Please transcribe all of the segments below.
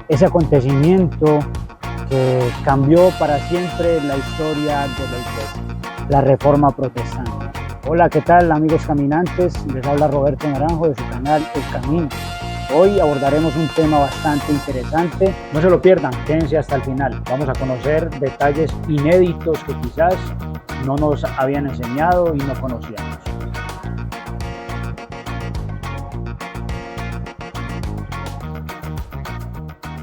ese acontecimiento que cambió para siempre la historia de la Iglesia, la Reforma Protestante. Hola, ¿qué tal amigos caminantes? Les habla Roberto Naranjo de su canal El Camino. Hoy abordaremos un tema bastante interesante, no se lo pierdan, quédense hasta el final. Vamos a conocer detalles inéditos que quizás no nos habían enseñado y no conocíamos.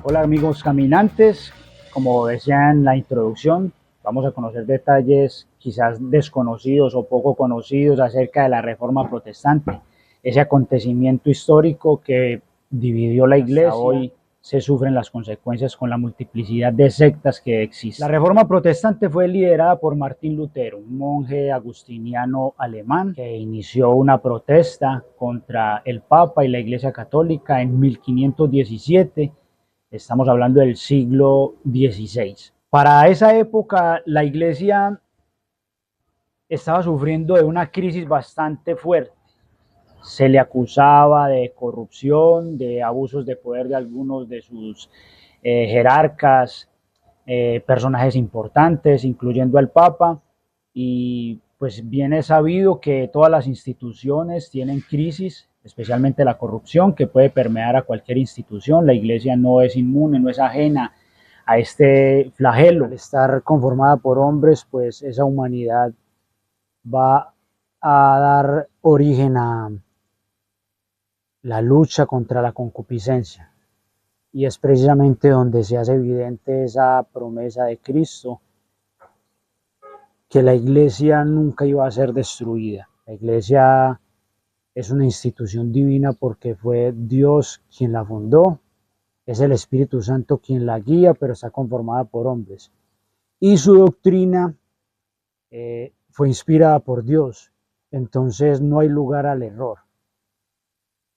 Hola amigos caminantes, como decía en la introducción, vamos a conocer detalles quizás desconocidos o poco conocidos acerca de la Reforma Protestante, ese acontecimiento histórico que dividió la Iglesia. Hasta hoy se sufren las consecuencias con la multiplicidad de sectas que existen. La Reforma Protestante fue liderada por Martín Lutero, un monje agustiniano alemán que inició una protesta contra el Papa y la Iglesia Católica en 1517. Estamos hablando del siglo XVI. Para esa época, la Iglesia estaba sufriendo de una crisis bastante fuerte. Se le acusaba de corrupción, de abusos de poder de algunos de sus jerarcas, personajes importantes, incluyendo al Papa, y pues bien es sabido que todas las instituciones tienen crisis, especialmente la corrupción, que puede permear a cualquier institución. La Iglesia no es inmune, no es ajena a este flagelo. Al estar conformada por hombres, pues esa humanidad va a dar origen a la lucha contra la concupiscencia. Y es precisamente donde se hace evidente esa promesa de Cristo, que la Iglesia nunca iba a ser destruida. La Iglesia es una institución divina porque fue Dios quien la fundó, es el Espíritu Santo quien la guía, pero está conformada por hombres. Y su doctrina fue inspirada por Dios, entonces no hay lugar al error.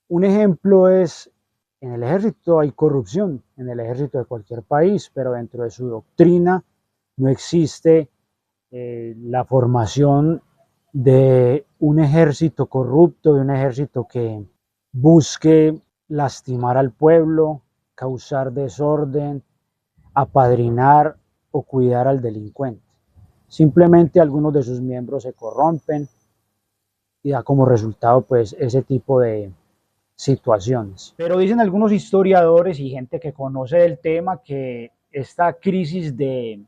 Un ejemplo es, en el ejército hay corrupción, en el ejército de cualquier país, pero dentro de su doctrina no existe la formación de un ejército corrupto, de un ejército que busque lastimar al pueblo, causar desorden, apadrinar o cuidar al delincuente. Simplemente algunos de sus miembros se corrompen y da como resultado pues ese tipo de situaciones. Pero dicen algunos historiadores y gente que conoce del tema que esta crisis de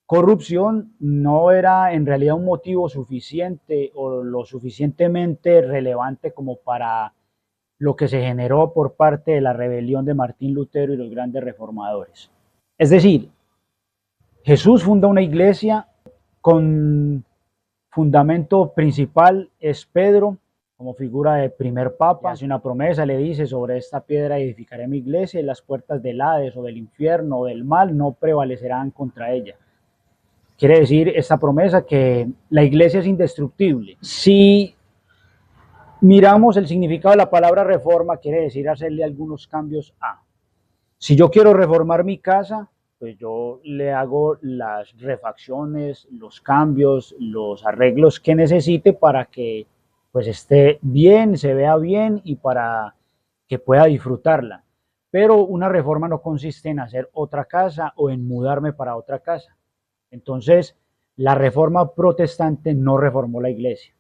corrupción no era en realidad un motivo suficiente o lo suficientemente relevante como para lo que se generó por parte de la rebelión de Martín Lutero y los grandes reformadores. Es decir, Jesús funda una iglesia con fundamento principal es Pedro, como figura de primer papa, hace una promesa, le dice: sobre esta piedra edificaré mi iglesia y las puertas del Hades o del infierno o del mal no prevalecerán contra ella. Quiere decir esta promesa que la iglesia es indestructible. Si miramos el significado de la palabra reforma, quiere decir hacerle algunos cambios a. Si yo quiero reformar mi casa, pues yo le hago las refacciones, los cambios, los arreglos que necesite para que pues esté bien, se vea bien y para que pueda disfrutarla. Pero una reforma no consiste en hacer otra casa o en mudarme para otra casa. Entonces, la Reforma Protestante no reformó la iglesia.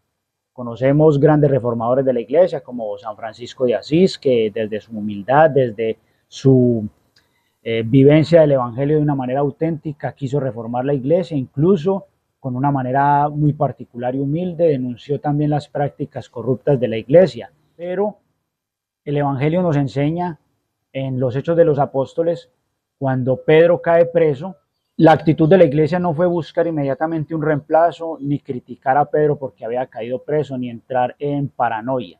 Conocemos grandes reformadores de la iglesia como San Francisco de Asís, que desde su humildad, desde su vivencia del evangelio de una manera auténtica quiso reformar la iglesia, incluso con una manera muy particular y humilde denunció también las prácticas corruptas de la iglesia. Pero el evangelio nos enseña en los Hechos de los Apóstoles, cuando Pedro cae preso, la actitud de la iglesia no fue buscar inmediatamente un reemplazo, ni criticar a Pedro porque había caído preso, ni entrar en paranoia.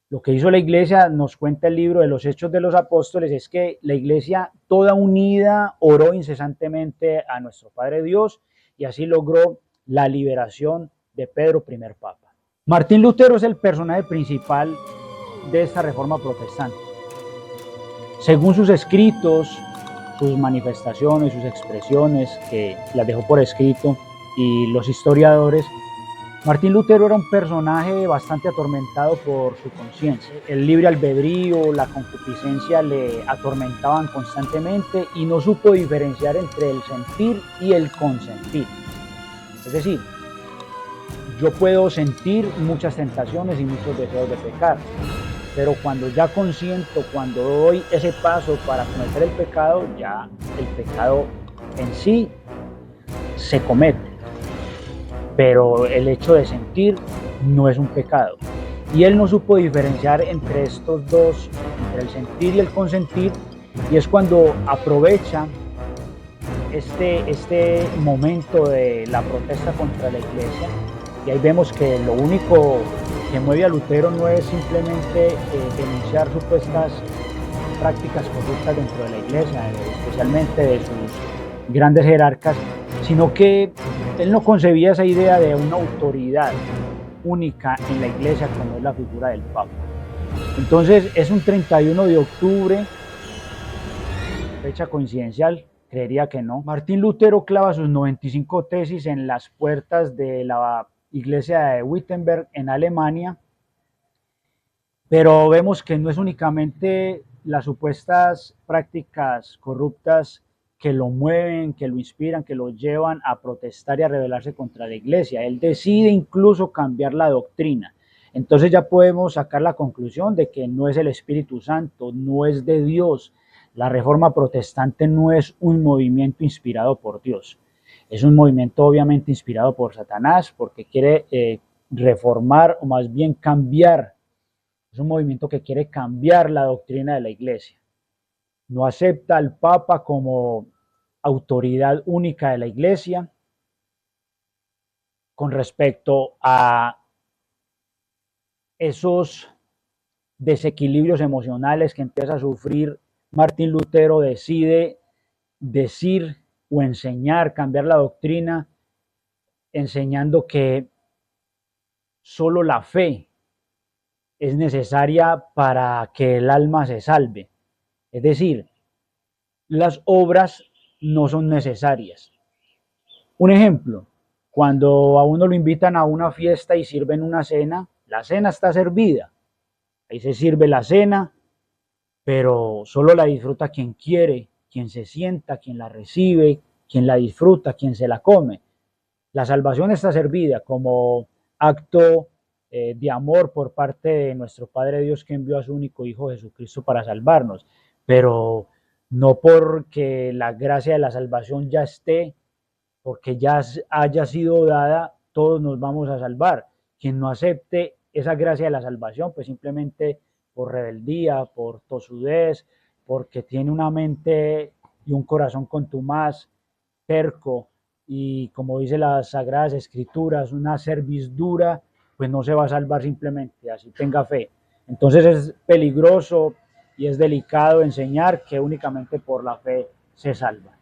Lo que hizo la iglesia, nos cuenta el libro de los Hechos de los Apóstoles, es que la iglesia toda unida oró incesantemente a nuestro Padre Dios y así logró la liberación de Pedro, primer papa. Martín Lutero es el personaje principal de esta reforma protestante. Según sus escritos, sus manifestaciones, sus expresiones, que las dejó por escrito, y los historiadores, Martín Lutero era un personaje bastante atormentado por su conciencia. El libre albedrío, la concupiscencia le atormentaban constantemente y no supo diferenciar entre el sentir y el consentir. Es decir, yo puedo sentir muchas tentaciones y muchos deseos de pecar, pero cuando ya consiento, cuando doy ese paso para cometer el pecado, ya el pecado en sí se comete. Pero el hecho de sentir no es un pecado. Y él no supo diferenciar entre estos dos, entre el sentir y el consentir, y es cuando aprovecha este momento de la protesta contra la iglesia, y ahí vemos que lo único que mueve a Lutero no es simplemente denunciar supuestas prácticas corruptas dentro de la iglesia, especialmente de sus grandes jerarcas, sino que él no concebía esa idea de una autoridad única en la iglesia como es la figura del Papa. Entonces es un 31 de octubre, fecha coincidencial, creería que no. Martín Lutero clava sus 95 tesis en las puertas de la iglesia de Wittenberg en Alemania, pero vemos que no es únicamente las supuestas prácticas corruptas que lo mueven, que lo inspiran, que lo llevan a protestar y a rebelarse contra la iglesia. Él decide incluso cambiar la doctrina. Entonces ya podemos sacar la conclusión de que no es el Espíritu Santo, no es de Dios. La Reforma Protestante no es un movimiento inspirado por Dios. Es un movimiento obviamente inspirado por Satanás porque quiere reformar o más bien cambiar. Es un movimiento que quiere cambiar la doctrina de la iglesia. No acepta al Papa como autoridad única de la iglesia con respecto a esos desequilibrios emocionales que empieza a sufrir Martín Lutero. Decide decir o enseñar, cambiar la doctrina, enseñando que solo la fe es necesaria para que el alma se salve. Es decir, las obras no son necesarias. Un ejemplo, cuando a uno lo invitan a una fiesta y sirven una cena, la cena está servida. Ahí se sirve la cena, pero solo la disfruta quien quiere, quien se sienta, quien la recibe, quien la disfruta, quien se la come. La salvación está servida como acto de amor por parte de nuestro Padre Dios, que envió a su único Hijo Jesucristo para salvarnos, pero no porque la gracia de la salvación ya esté, porque ya haya sido dada, todos nos vamos a salvar. Quien no acepte esa gracia de la salvación, pues simplemente por rebeldía, por tosudez, porque tiene una mente y un corazón contumaz, terco, y como dice las Sagradas Escrituras, una cerviz dura, pues no se va a salvar simplemente, así tenga fe. Entonces es peligroso y es delicado enseñar que únicamente por la fe se salva.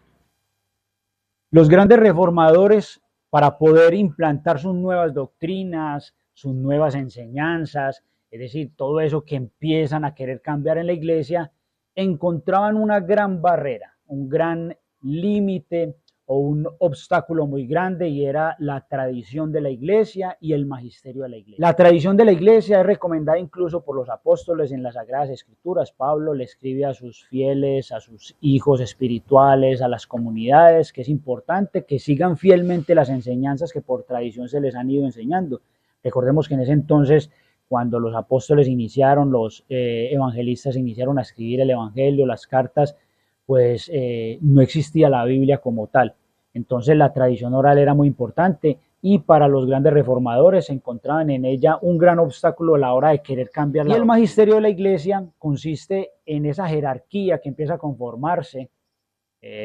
Los grandes reformadores, para poder implantar sus nuevas doctrinas, sus nuevas enseñanzas, es decir, todo eso que empiezan a querer cambiar en la iglesia, encontraban una gran barrera, un gran límite o un obstáculo muy grande, y era la tradición de la iglesia y el magisterio de la iglesia. La tradición de la iglesia es recomendada incluso por los apóstoles en las Sagradas Escrituras. Pablo le escribe a sus fieles, a sus hijos espirituales, a las comunidades, que es importante que sigan fielmente las enseñanzas que por tradición se les han ido enseñando. Recordemos que en ese entonces, cuando los apóstoles iniciaron, los evangelistas iniciaron a escribir el evangelio, las cartas, pues no existía la Biblia como tal. Entonces la tradición oral era muy importante, y para los grandes reformadores se encontraban en ella un gran obstáculo a la hora de querer cambiar. Y el magisterio de la iglesia consiste en esa jerarquía que empieza a conformarse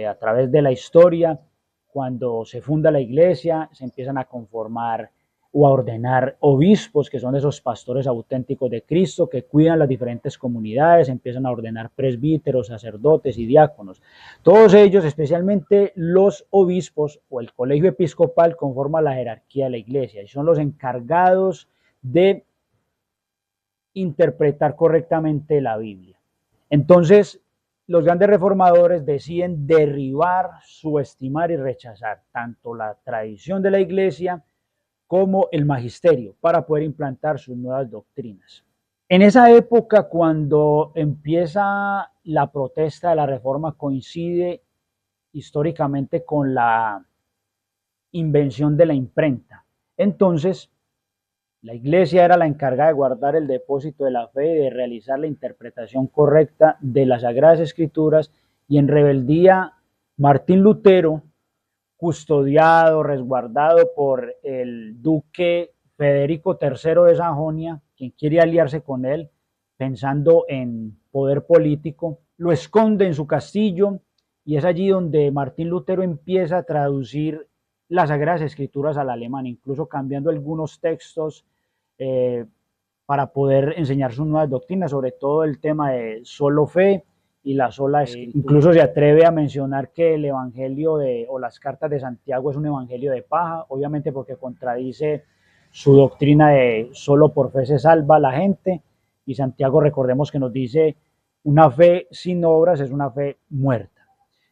a través de la historia. Cuando se funda la iglesia, se empiezan a conformar o a ordenar obispos, que son esos pastores auténticos de Cristo, que cuidan las diferentes comunidades, empiezan a ordenar presbíteros, sacerdotes y diáconos. Todos ellos, especialmente los obispos o el colegio episcopal, conforman la jerarquía de la iglesia y son los encargados de interpretar correctamente la Biblia. Entonces, los grandes reformadores deciden derribar, subestimar y rechazar tanto la tradición de la iglesia como el magisterio para poder implantar sus nuevas doctrinas. En esa época, cuando empieza la protesta de la Reforma, coincide históricamente con la invención de la imprenta. Entonces, la Iglesia era la encargada de guardar el depósito de la fe y de realizar la interpretación correcta de las Sagradas Escrituras, y en rebeldía, Martín Lutero, custodiado, resguardado por el duque Federico III de Sajonia, quien quiere aliarse con él, pensando en poder político, lo esconde en su castillo, y es allí donde Martín Lutero empieza a traducir las Sagradas Escrituras al alemán, incluso cambiando algunos textos eh, para poder enseñar sus nuevas doctrinas, sobre todo el tema de solo fe y la sola escritura. Incluso se atreve a mencionar que el evangelio o las cartas de Santiago es un evangelio de paja, obviamente porque contradice su doctrina de solo por fe se salva la gente, y Santiago, recordemos que nos dice, una fe sin obras es una fe muerta.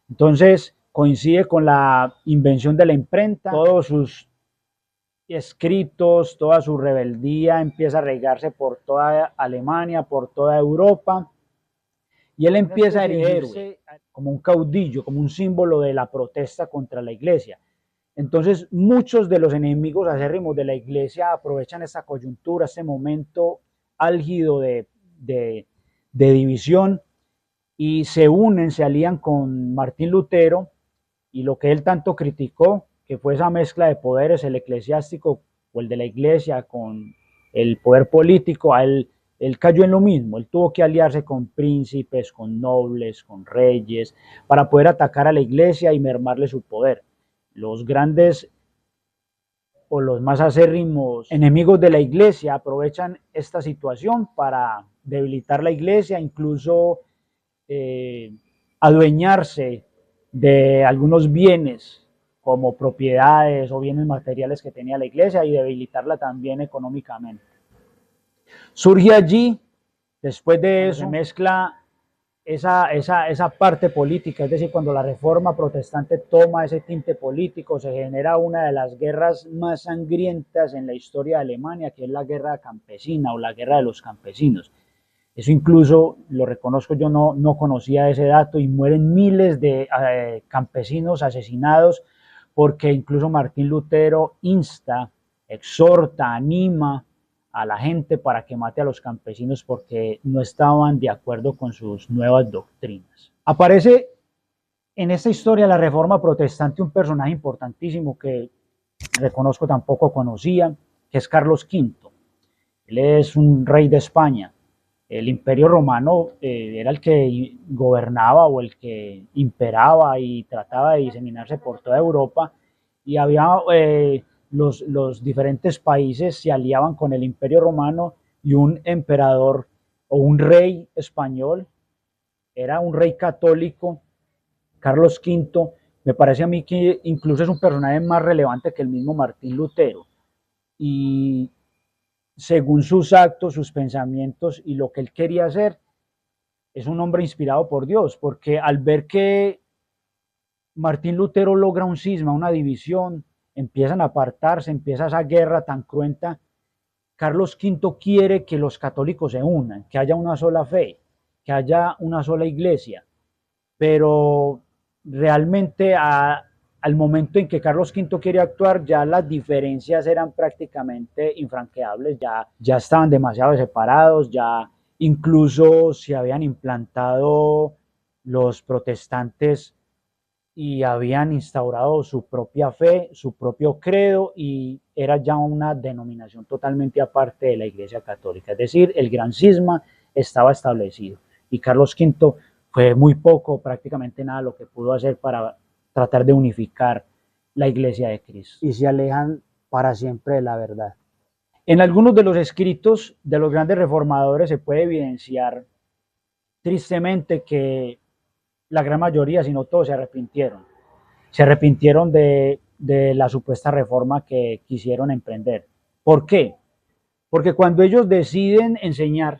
Entonces coincide con la invención de la imprenta, todos sus escritos, toda su rebeldía empieza a regarse por toda Alemania, por toda Europa, y él empieza a erigirse como un caudillo, como un símbolo de la protesta contra la iglesia. Entonces, muchos de los enemigos acérrimos de la iglesia aprovechan esta coyuntura, este momento álgido de división, y se unen, se alían con Martín Lutero, y lo que él tanto criticó, que fue esa mezcla de poderes, el eclesiástico o el de la iglesia con el poder político, a él cayó en lo mismo. Él tuvo que aliarse con príncipes, con nobles, con reyes, para poder atacar a la iglesia y mermarle su poder. Los grandes o los más acérrimos enemigos de la iglesia aprovechan esta situación para debilitar la iglesia, incluso adueñarse de algunos bienes como propiedades o bienes materiales que tenía la iglesia y debilitarla también económicamente. Surge allí, después de eso, se mezcla esa parte política, es decir, cuando la Reforma protestante toma ese tinte político, se genera una de las guerras más sangrientas en la historia de Alemania, que es la guerra campesina o la guerra de los campesinos. Eso incluso lo reconozco, yo no conocía ese dato, y mueren miles de campesinos asesinados porque incluso Martín Lutero insta, exhorta, anima a la gente para que mate a los campesinos porque no estaban de acuerdo con sus nuevas doctrinas. Aparece en esta historia de la Reforma Protestante un personaje importantísimo que reconozco tampoco conocía, que es Carlos V. Él es un rey de España. El Imperio Romano era el que gobernaba o el que imperaba y trataba de diseminarse por toda Europa, y había los diferentes países se aliaban con el Imperio Romano, y un emperador o un rey español era un rey católico, Carlos V. Me parece a mí que incluso es un personaje más relevante que el mismo Martín Lutero, y según sus actos, sus pensamientos y lo que él quería hacer, es un hombre inspirado por Dios, porque al ver que Martín Lutero logra un cisma, una división, empiezan a apartarse, empieza esa guerra tan cruenta, Carlos V quiere que los católicos se unan, que haya una sola fe, que haya una sola iglesia, pero realmente al momento en que Carlos V quiere actuar, ya las diferencias eran prácticamente infranqueables, ya estaban demasiado separados, ya incluso se habían implantado los protestantes y habían instaurado su propia fe, su propio credo, y era ya una denominación totalmente aparte de la Iglesia Católica. Es decir, el gran cisma estaba establecido, y Carlos V fue muy poco, prácticamente nada, lo que pudo hacer para tratar de unificar la Iglesia de Cristo. Y se alejan para siempre de la verdad. En algunos de los escritos de los grandes reformadores se puede evidenciar tristemente que la gran mayoría, si no todos, se arrepintieron de la supuesta reforma que quisieron emprender. ¿Por qué? Porque cuando ellos deciden enseñar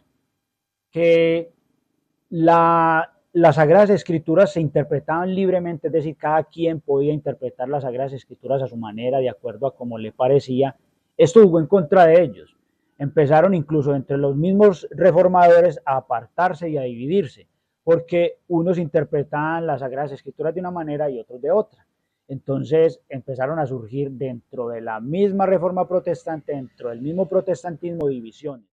que las Sagradas Escrituras se interpretaban libremente, es decir, cada quien podía interpretar las Sagradas Escrituras a su manera, de acuerdo a como le parecía, Esto jugó en contra de ellos. Empezaron incluso entre los mismos reformadores a apartarse y a dividirse, porque unos interpretaban las Sagradas Escrituras de una manera y otros de otra. Entonces empezaron a surgir dentro de la misma reforma protestante, dentro del mismo protestantismo, divisiones.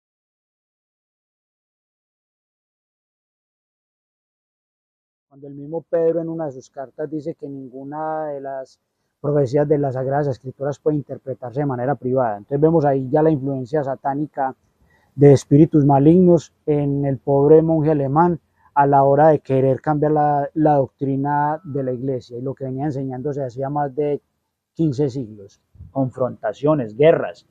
Cuando el mismo Pedro en una de sus cartas dice que ninguna de las profecías de las Sagradas Escrituras puede interpretarse de manera privada. Entonces vemos ahí ya la influencia satánica de espíritus malignos en el pobre monje alemán a la hora de querer cambiar la doctrina de la iglesia y lo que venía enseñándose hacía más de 15 siglos. Confrontaciones, guerras.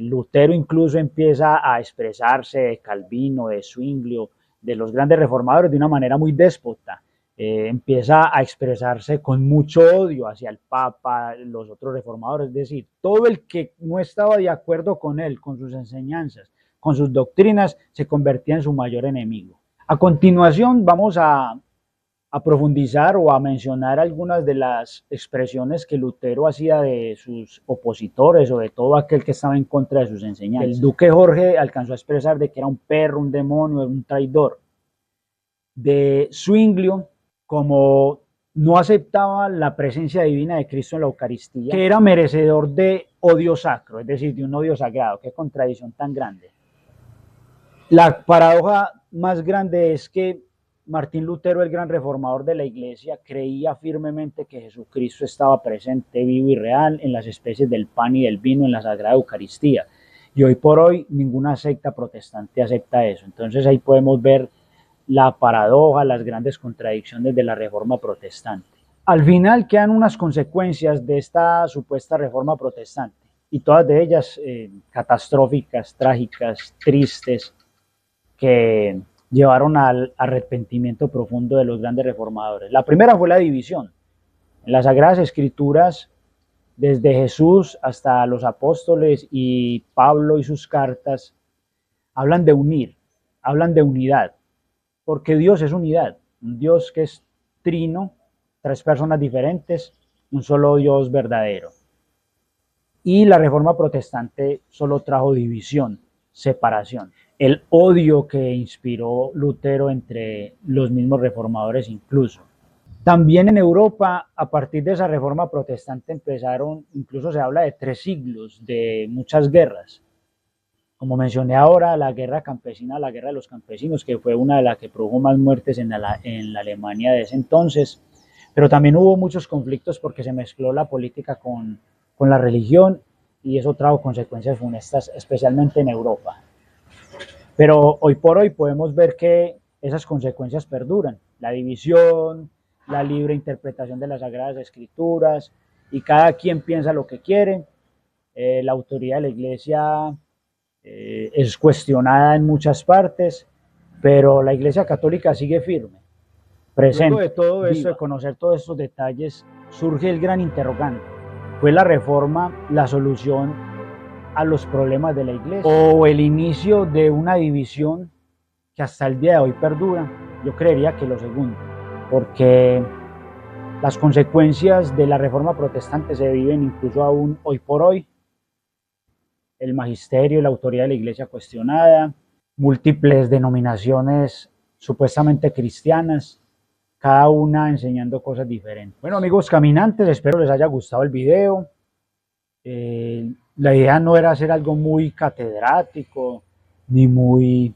Lutero incluso empieza a expresarse de Calvino, de Zwinglio, de los grandes reformadores de una manera muy déspota. Empieza a expresarse con mucho odio hacia el Papa, los otros reformadores, es decir, todo el que no estaba de acuerdo con él, con sus enseñanzas, con sus doctrinas, se convertía en su mayor enemigo. A continuación vamos a profundizar o a mencionar algunas de las expresiones que Lutero hacía de sus opositores o de todo aquel que estaba en contra de sus enseñanzas. El duque Jorge alcanzó a expresar de que era un perro, un demonio, un traidor. De Zwinglio, como no aceptaba la presencia divina de Cristo en la Eucaristía, que era merecedor de odio sacro, es decir, de un odio sagrado. Qué contradicción tan grande. La paradoja más grande es que Martín Lutero, el gran reformador de la iglesia, creía firmemente que Jesucristo estaba presente, vivo y real en las especies del pan y del vino en la Sagrada Eucaristía. Y hoy por hoy ninguna secta protestante acepta eso. Entonces ahí podemos ver la paradoja, las grandes contradicciones de la reforma protestante. Al final quedan unas consecuencias de esta supuesta reforma protestante y todas de ellas catastróficas, trágicas, tristes, que llevaron al arrepentimiento profundo de los grandes reformadores. La primera fue la división. En las Sagradas Escrituras, desde Jesús hasta los apóstoles y Pablo y sus cartas, hablan de unir, hablan de unidad, porque Dios es unidad, un Dios que es trino, tres personas diferentes, un solo Dios verdadero. Y la reforma protestante solo trajo división, separación. El odio que inspiró Lutero entre los mismos reformadores incluso. También en Europa, a partir de esa reforma protestante empezaron, incluso se habla de 3 siglos, de muchas guerras. Como mencioné ahora, la guerra campesina, la guerra de los campesinos, que fue una de las que produjo más muertes en la Alemania de ese entonces. Pero también hubo muchos conflictos porque se mezcló la política con la religión y eso trajo consecuencias funestas, especialmente en Europa. Pero hoy por hoy podemos ver que esas consecuencias perduran. La división, la libre interpretación de las Sagradas Escrituras y cada quien piensa lo que quiere. La autoridad de la Iglesia es cuestionada en muchas partes, pero la Iglesia Católica sigue firme, presente. Luego de todo esto, de conocer todos estos detalles, surge el gran interrogante. ¿Fue la reforma la solución a los problemas de la iglesia o el inicio de una división que hasta el día de hoy perdura? Yo creería que lo segundo, porque las consecuencias de la reforma protestante se viven incluso aún hoy por hoy. El magisterio y la autoridad de la iglesia cuestionada, múltiples denominaciones supuestamente cristianas, cada una enseñando cosas diferentes. Bueno, amigos caminantes, espero les haya gustado el video. La idea no era hacer algo muy catedrático ni muy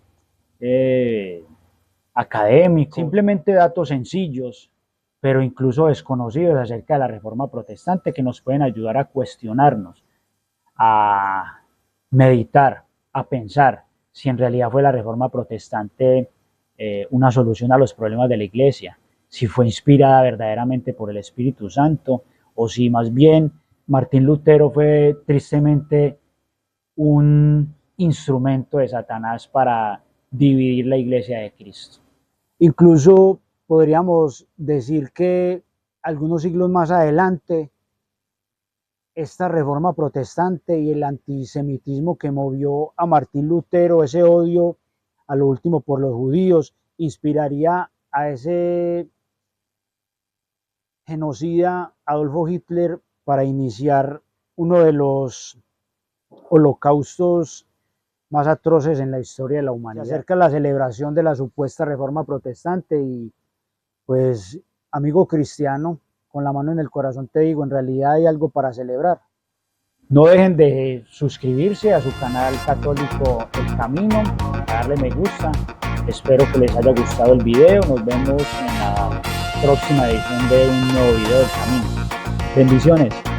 académico, simplemente datos sencillos, pero incluso desconocidos acerca de la reforma protestante que nos pueden ayudar a cuestionarnos, a meditar, a pensar si en realidad fue la reforma protestante una solución a los problemas de la iglesia, si fue inspirada verdaderamente por el Espíritu Santo o si más bien Martín Lutero fue tristemente un instrumento de Satanás para dividir la iglesia de Cristo. Incluso podríamos decir que algunos siglos más adelante, esta reforma protestante y el antisemitismo que movió a Martín Lutero, ese odio a lo último por los judíos, inspiraría a ese genocida Adolfo Hitler para iniciar uno de los holocaustos más atroces en la historia de la humanidad. Se acerca la celebración de la supuesta reforma protestante y pues, amigo cristiano, con la mano en el corazón te digo, en realidad hay algo para celebrar. No dejen de suscribirse a su canal católico El Camino, a darle me gusta. Espero que les haya gustado el video. Nos vemos en la próxima edición de un nuevo video del Camino. Bendiciones.